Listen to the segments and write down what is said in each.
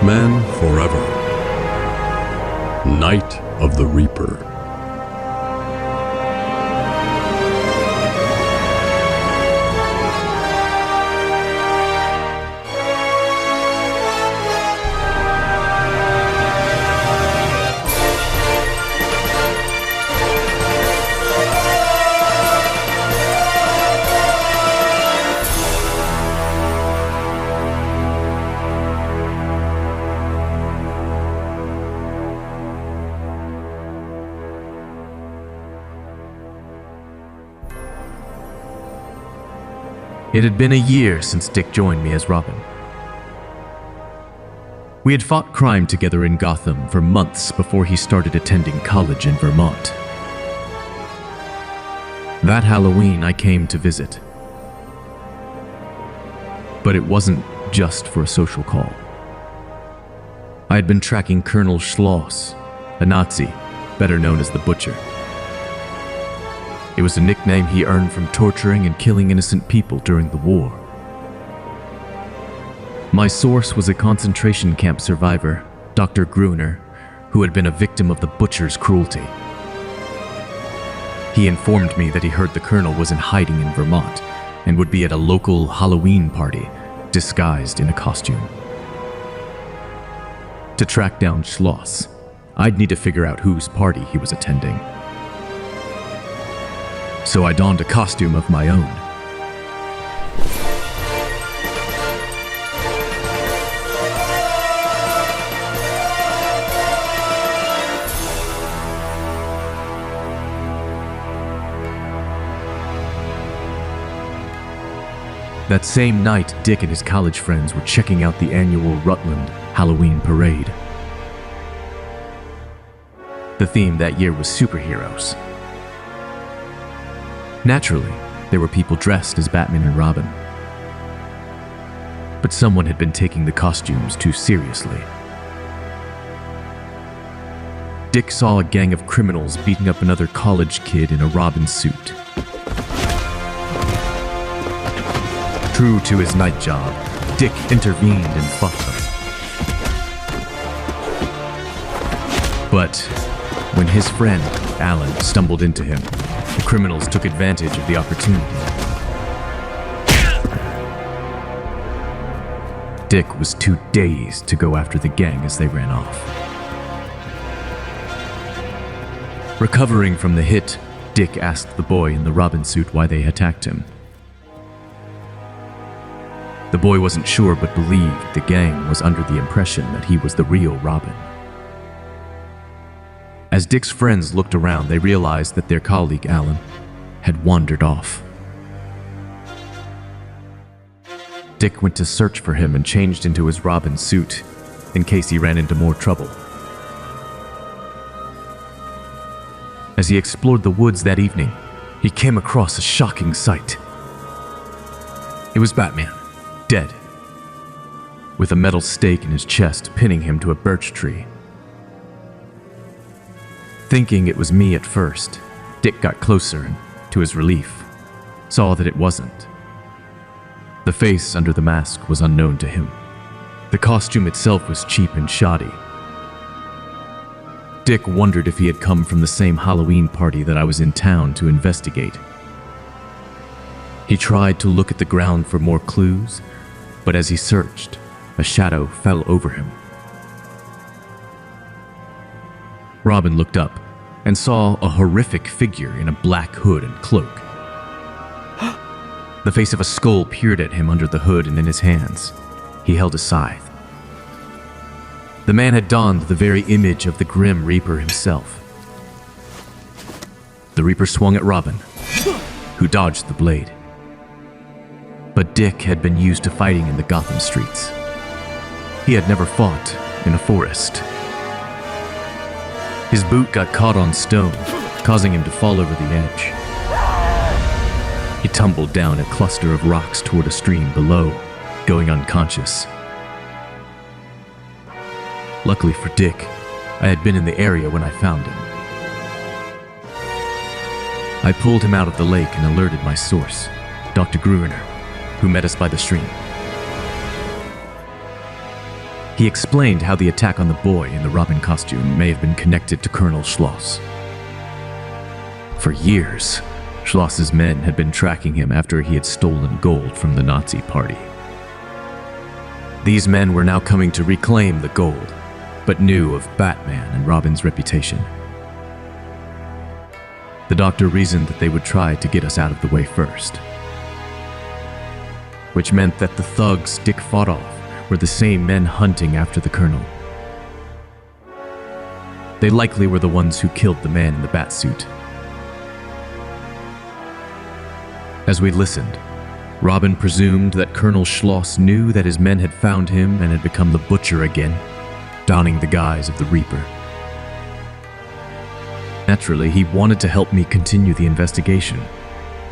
Man forever. Night of the Reaper. It had been a year since Dick joined me as Robin. We had fought crime together in Gotham for months before he started attending college in Vermont. That Halloween, I came to visit. But it wasn't just for a social call. I had been tracking Colonel Schloss, a Nazi, better known as the Butcher. It was a nickname he earned from torturing and killing innocent people during the war. My source was a concentration camp survivor, Dr. Gruner, who had been a victim of the Butcher's cruelty. He informed me that he heard the Colonel was in hiding in Vermont and would be at a local Halloween party, disguised in a costume. To track down Schloss, I'd need to figure out whose party he was attending. So I donned a costume of my own. That same night, Dick and his college friends were checking out the annual Rutland Halloween parade. The theme that year was superheroes. Naturally, there were people dressed as Batman and Robin. But someone had been taking the costumes too seriously. Dick saw a gang of criminals beating up another college kid in a Robin suit. True to his night job, Dick intervened and fought them. But when his friend, Alan, stumbled into him, the criminals took advantage of the opportunity. Dick was too dazed to go after the gang as they ran off. Recovering from the hit, Dick asked the boy in the Robin suit why they attacked him. The boy wasn't sure but believed the gang was under the impression that he was the real Robin. As Dick's friends looked around, they realized that their colleague, Alan, had wandered off. Dick went to search for him and changed into his Robin suit in case he ran into more trouble. As he explored the woods that evening, he came across a shocking sight. It was Batman, dead, with a metal stake in his chest pinning him to a birch tree. Thinking it was me at first, Dick got closer and, to his relief, saw that it wasn't. The face under the mask was unknown to him. The costume itself was cheap and shoddy. Dick wondered if he had come from the same Halloween party that I was in town to investigate. He tried to look at the ground for more clues, but as he searched, a shadow fell over him. Robin looked up and saw a horrific figure in a black hood and cloak. The face of a skull peered at him under the hood, and in his hands, he held a scythe. The man had donned the very image of the Grim Reaper himself. The Reaper swung at Robin, who dodged the blade. But Dick had been used to fighting in the Gotham streets. He had never fought in a forest. His boot got caught on stone, causing him to fall over the edge. He tumbled down a cluster of rocks toward a stream below, going unconscious. Luckily for Dick, I had been in the area when I found him. I pulled him out of the lake and alerted my source, Dr. Gruner, who met us by the stream. He explained how the attack on the boy in the Robin costume may have been connected to Colonel Schloss. For years, Schloss's men had been tracking him after he had stolen gold from the Nazi party. These men were now coming to reclaim the gold, but knew of Batman and Robin's reputation. The doctor reasoned that they would try to get us out of the way first, which meant that the thugs Dick fought off were the same men hunting after the Colonel. They likely were the ones who killed the man in the bat suit. As we listened, Robin presumed that Colonel Schloss knew that his men had found him and had become the Butcher again, donning the guise of the Reaper. Naturally, he wanted to help me continue the investigation,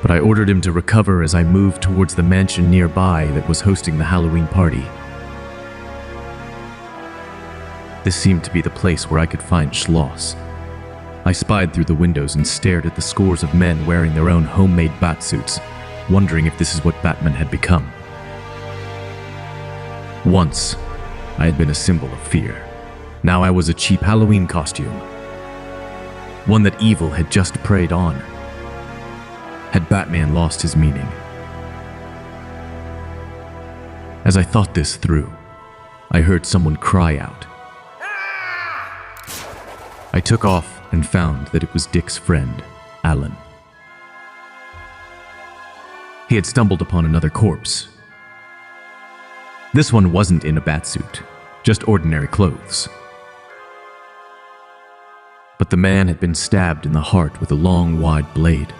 but I ordered him to recover as I moved towards the mansion nearby that was hosting the Halloween party. This seemed to be the place where I could find Schloss. I spied through the windows and stared at the scores of men wearing their own homemade batsuits, wondering if this is what Batman had become. Once, I had been a symbol of fear. Now I was a cheap Halloween costume, one that evil had just preyed on. Had Batman lost his meaning? As I thought this through, I heard someone cry out. I took off and found that it was Dick's friend, Alan. He had stumbled upon another corpse. This one wasn't in a batsuit, just ordinary clothes. But the man had been stabbed in the heart with a long, wide blade.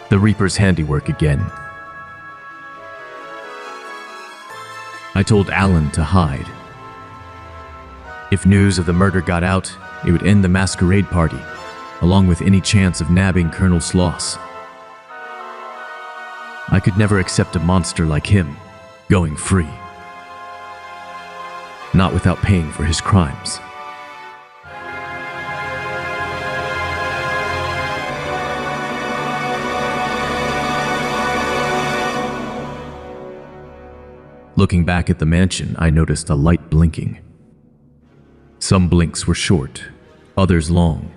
The Reaper's handiwork again. I told Alan to hide. If news of the murder got out, it would end the masquerade party, along with any chance of nabbing Colonel Schloss. I could never accept a monster like him going free. Not without paying for his crimes. Looking back at the mansion, I noticed a light blinking. Some blinks were short, others long.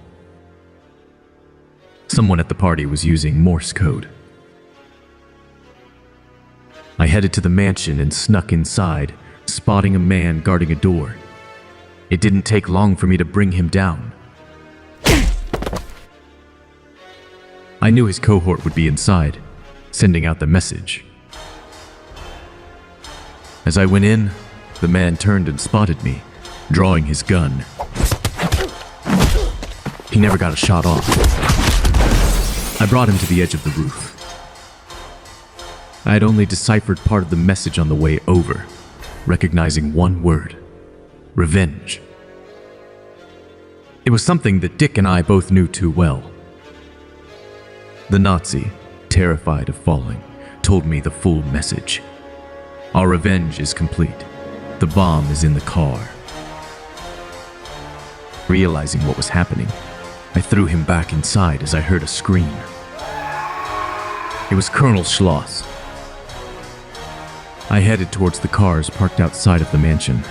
Someone at the party was using Morse code. I headed to the mansion and snuck inside, spotting a man guarding a door. It didn't take long for me to bring him down. I knew his cohort would be inside, sending out the message. As I went in, the man turned and spotted me, drawing his gun. He never got a shot off. I brought him to the edge of the roof. I had only deciphered part of the message on the way over, recognizing one word: revenge. It was something that Dick and I both knew too well. The Nazi, terrified of falling, told me the full message. Our revenge is complete. The bomb is in the car. Realizing what was happening, I threw him back inside as I heard a scream. It was Colonel Schloss. I headed towards the cars parked outside of the mansion,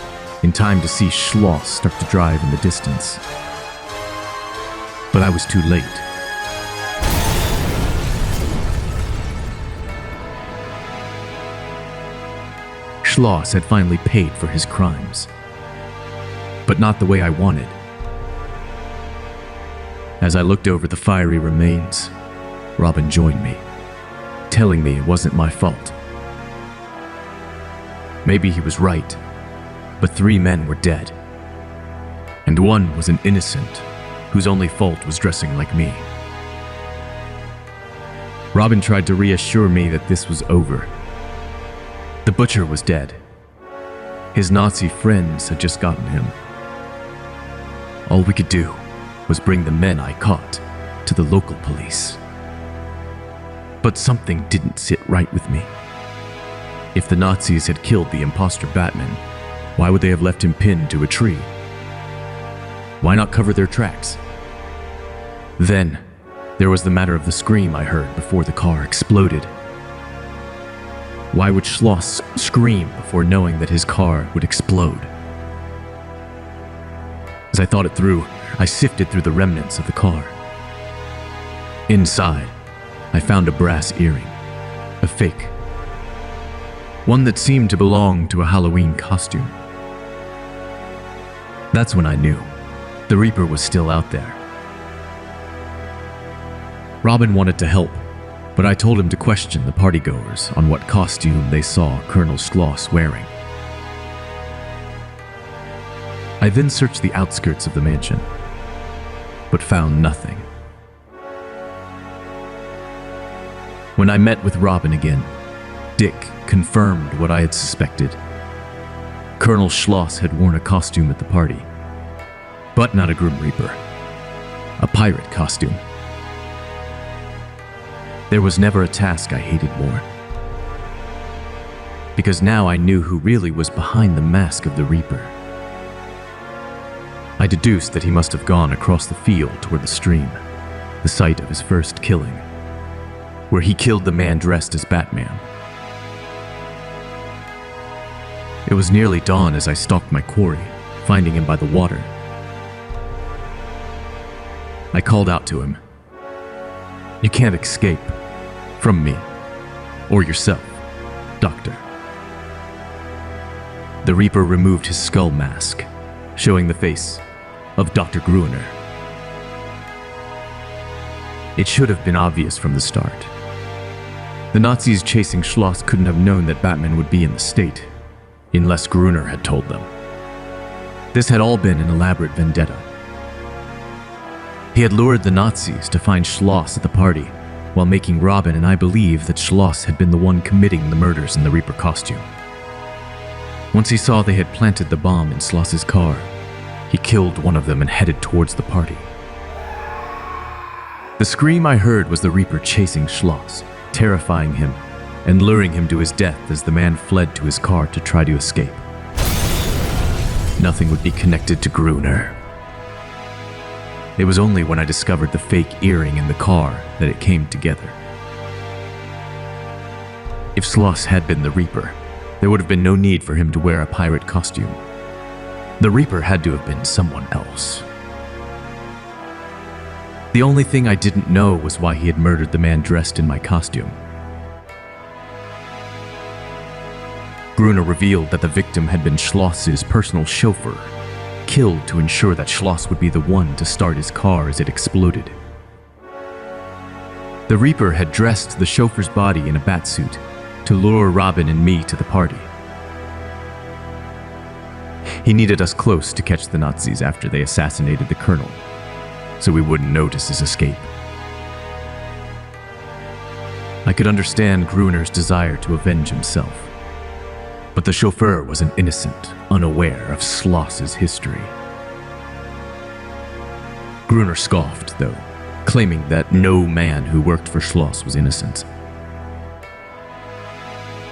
in time to see Schloss start to drive in the distance. But I was too late. Schloss had finally paid for his crimes, but not the way I wanted. As I looked over the fiery remains, Robin joined me, telling me it wasn't my fault. Maybe he was right, but 3 men were dead, and one was an innocent whose only fault was dressing like me. Robin tried to reassure me that this was over. The Butcher was dead. His Nazi friends had just gotten him. All we could do was bring the men I caught to the local police. But something didn't sit right with me. If the Nazis had killed the imposter Batman, why would they have left him pinned to a tree? Why not cover their tracks? Then, there was the matter of the scream I heard before the car exploded. Why would Schloss scream before knowing that his car would explode? As I thought it through, I sifted through the remnants of the car. Inside, I found a brass earring, a fake. One that seemed to belong to a Halloween costume. That's when I knew the Reaper was still out there. Robin wanted to help, but I told him to question the partygoers on what costume they saw Colonel Schloss wearing. I then searched the outskirts of the mansion, but found nothing. When I met with Robin again, Dick confirmed what I had suspected. Colonel Schloss had worn a costume at the party, but not a Grim Reaper, a pirate costume. There was never a task I hated more, because now I knew who really was behind the mask of the Reaper. I deduced that he must have gone across the field toward the stream, the site of his first killing, where he killed the man dressed as Batman. It was nearly dawn as I stalked my quarry, finding him by the water. I called out to him. "You can't escape from me, or yourself, Doctor." The Reaper removed his skull mask, showing the face of Dr. Gruner. It should have been obvious from the start. The Nazis chasing Schloss couldn't have known that Batman would be in the state, unless Gruner had told them. This had all been an elaborate vendetta. He had lured the Nazis to find Schloss at the party, while making Robin and I believe that Schloss had been the one committing the murders in the Reaper costume. Once he saw they had planted the bomb in Schloss's car, he killed one of them and headed towards the party. The scream I heard was the Reaper chasing Schloss, terrifying him and luring him to his death as the man fled to his car to try to escape. Nothing would be connected to Gruner. It was only when I discovered the fake earring in the car that it came together. If Schloss had been the Reaper, there would have been no need for him to wear a pirate costume. The Reaper had to have been someone else. The only thing I didn't know was why he had murdered the man dressed in my costume. Gruner revealed that the victim had been Schloss's personal chauffeur, killed to ensure that Schloss would be the one to start his car as it exploded. The Reaper had dressed the chauffeur's body in a batsuit to lure Robin and me to the party. He needed us close to catch the Nazis after they assassinated the colonel, so we wouldn't notice his escape. I could understand Gruner's desire to avenge himself, but the chauffeur was an innocent, unaware of Schloss's history. Gruner scoffed, though, claiming that no man who worked for Schloss was innocent.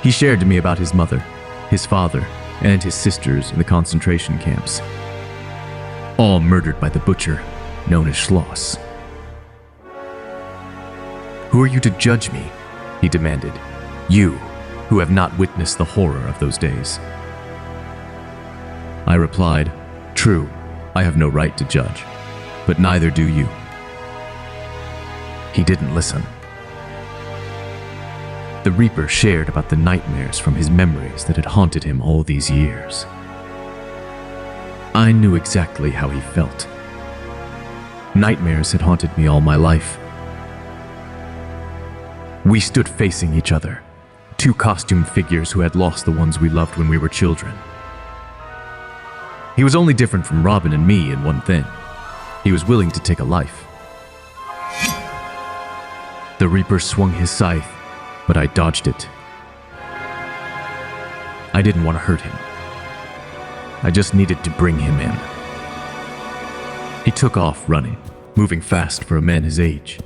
He shared to me about his mother, his father, and his sisters in the concentration camps, all murdered by the butcher known as Schloss. "Who are you to judge me?" he demanded. "You, who have not witnessed the horror of those days." I replied, "True, I have no right to judge, but neither do you." He didn't listen. The Reaper shared about the nightmares from his memories that had haunted him all these years. I knew exactly how he felt. Nightmares had haunted me all my life. We stood facing each other, two costumed figures who had lost the ones we loved when we were children. He was only different from Robin and me in one thing. He was willing to take a life. The Reaper swung his scythe, but I dodged it. I didn't want to hurt him. I just needed to bring him in. He took off running, moving fast for a man his age.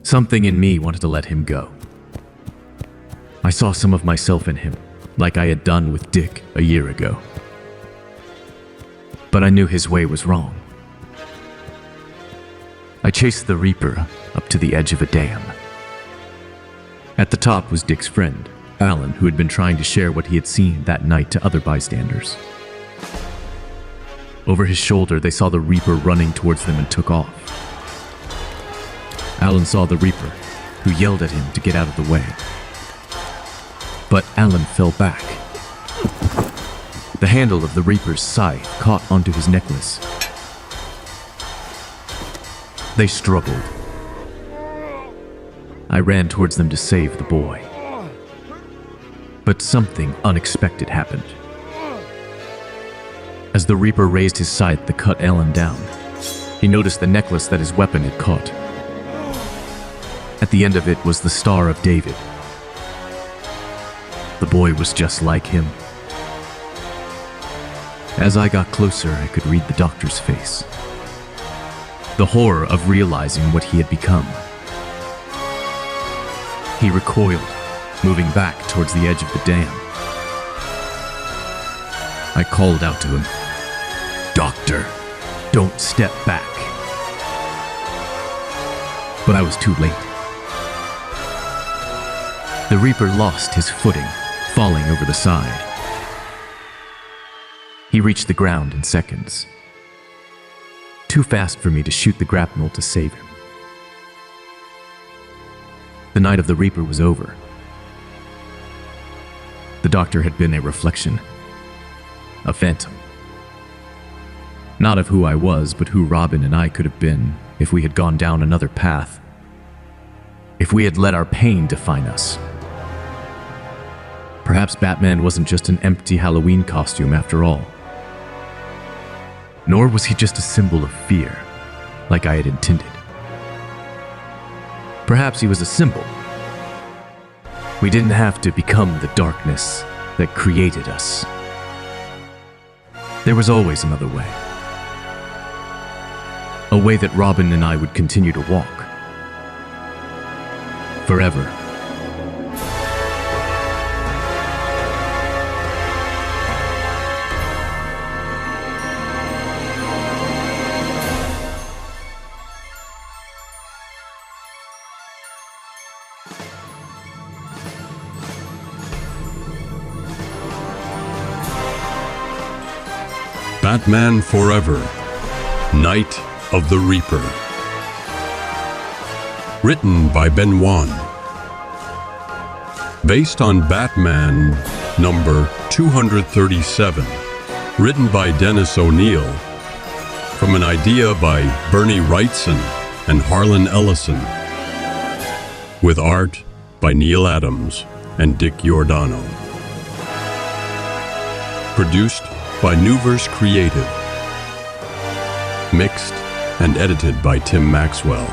Something in me wanted to let him go. I saw some of myself in him, like I had done with Dick a year ago. But I knew his way was wrong. I chased the Reaper up to the edge of a dam. At the top was Dick's friend, Harlan, who had been trying to share what he had seen that night to other bystanders. Over his shoulder, they saw the Reaper running towards them and took off. Harlan saw the Reaper, who yelled at him to get out of the way. But Harlan fell back. The handle of the Reaper's scythe caught onto his necklace. They struggled. I ran towards them to save the boy. But something unexpected happened. As the Reaper raised his scythe to cut Harlan down, he noticed the necklace that his weapon had caught. At the end of it was the Star of David. The boy was just like him. As I got closer, I could read the doctor's face. The horror of realizing what he had become. He recoiled, moving back towards the edge of the dam. I called out to him, "Doctor, don't step back." But I was too late. The Reaper lost his footing, falling over the side. He reached the ground in seconds. Too fast for me to shoot the grapnel to save him. The night of the Reaper was over. The doctor had been a reflection, a phantom. Not of who I was, but who Robin and I could have been if we had gone down another path. If we had let our pain define us. Perhaps Batman wasn't just an empty Halloween costume after all. Nor was he just a symbol of fear, like I had intended. Perhaps he was a symbol. We didn't have to become the darkness that created us. There was always another way. A way that Robin and I would continue to walk. Forever. Batman Forever, Night of the Reaper. Written by Ben Wan. Based on Batman number 237. Written by Dennis O'Neil. From an idea by Bernie Wrightson and Harlan Ellison. With art by Neal Adams and Dick Giordano. Produced by Neuverse Creative. Mixed and edited by Tim Maxwell.